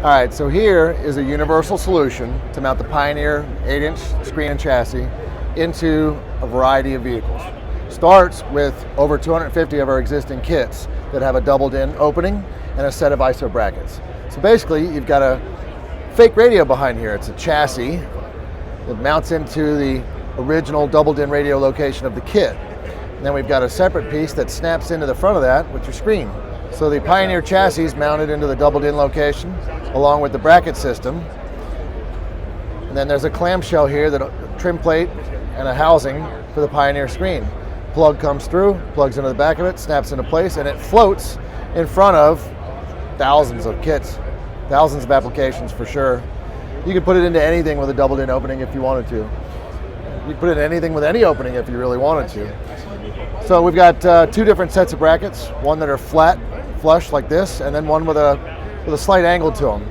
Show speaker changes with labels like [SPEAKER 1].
[SPEAKER 1] All right, so here is a universal solution to mount the Pioneer 8-inch screen and chassis into a variety of vehicles. Starts with over 250 of our existing kits that have a doubled-in opening and a set of ISO brackets. So basically, you've got a fake radio behind here. It's a chassis that mounts into the original doubled-in radio location of the kit. And then we've got a separate piece that snaps into the front of that with your screen. So the Pioneer chassis is mounted into the doubled-in location along with the bracket system. And then there's a clamshell here, that a trim plate and a housing for the Pioneer screen. Plug comes through, plugs into the back of it, snaps into place, and it floats in front of thousands of kits, thousands of applications for sure. You could put it into anything with a doubled-in opening if you wanted to. You could put it in anything with any opening if you really wanted to. So we've got two different sets of brackets, one that are flat, flush like this, and then one with a slight angle to them.